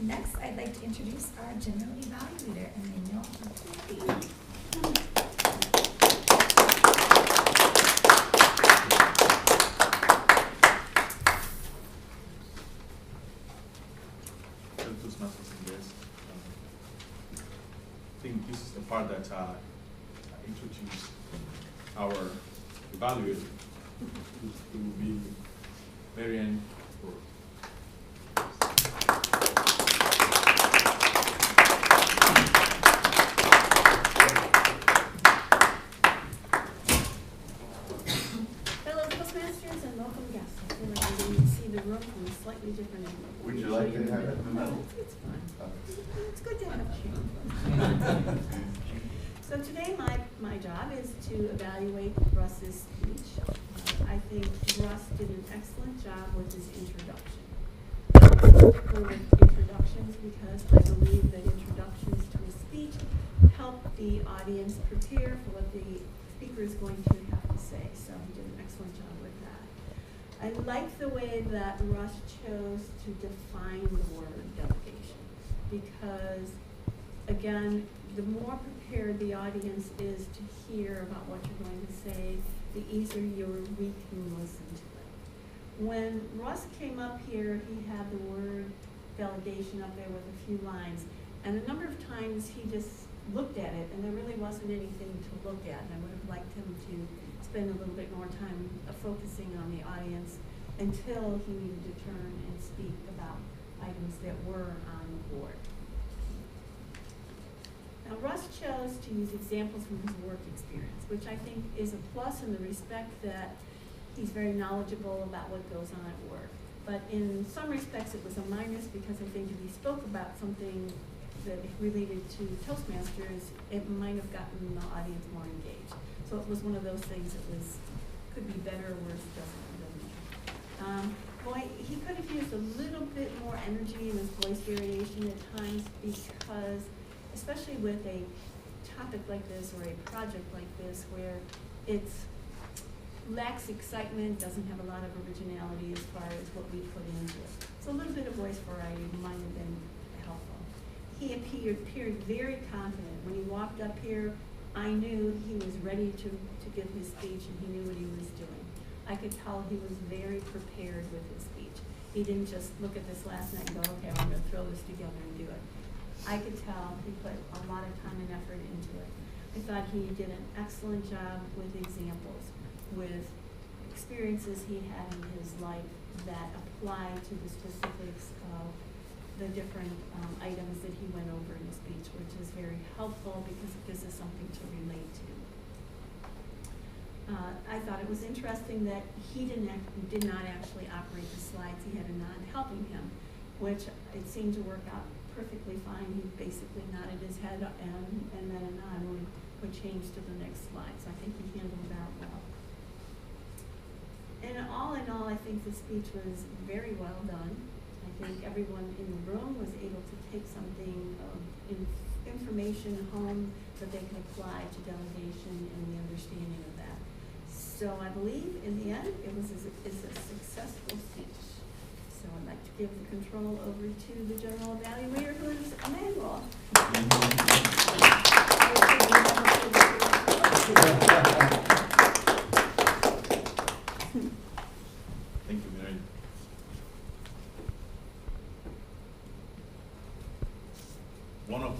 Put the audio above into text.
Next, I'd like to introduce our general evaluator, Emmanuel McCarthy. Toastmasters and guests. I think this is the part that I introduce our evaluator, who will be Mary Anne Burrows. Fellow Toastmasters and welcome guests. I feel like I'm going to see the room from a slightly different angle. Would you like to have it in the middle? It's fun. It's good to have you. So today my job is to evaluate Russ's speech. I think Russ did an excellent job with his introduction. With introductions because I believe that introductions to a speech help the audience prepare for what the speaker is going to have to say. So he did an excellent job with that. I like the way that Russ chose to define the word delegation because, again, the more prepared the audience is to hear about what you're going to say, the easier we can listen to it. When Russ came up here, he had the word delegation up there with a few lines, and a number of times he just looked at it and there really wasn't anything to look at, and I would have liked him to spend a little bit more time focusing on the audience until he needed to turn and speak about items that were on the board. Now, Russ chose to use examples from his work experience, which I think is a plus in the respect that he's very knowledgeable about what goes on at work. But in some respects, it was a minus because I think if he spoke about something that related to Toastmasters, it might have gotten the audience more engaged. So it was one of those things that could be better or worse, doesn't matter. Boy, he could have used a little bit more energy in his voice variation at times because, especially with a topic like this or a project like this where it lacks excitement, doesn't have a lot of originality as far as what we put into it. So a little bit of voice variety might have been helpful. He appeared very confident. When he walked up here, I knew he was ready to give his speech and he knew what he was doing. I could tell he was very prepared with his speech. He didn't just look at this last night and go, okay, I'm going to throw this together and do it. I could tell he put a lot of time and effort into it. I thought he did an excellent job with examples, with experiences he had in his life that apply to the specifics of the different items that he went over in his speech, which is very helpful because it gives us something to relate to. I thought it was interesting that he did not actually operate the slides. He had a nod helping him, which it seemed to work out perfectly fine. He basically nodded his head and then a nod would change to the next slide. So I think he handled that well. And in all, I think the speech was very well done. I think everyone in the room was able to take something of information home that they could apply to delegation and the understanding of that. So I believe in the end it was a successful speech. So I'd like to give the control over to the general evaluator, who is Emmanuel. Thank you, Mary. One of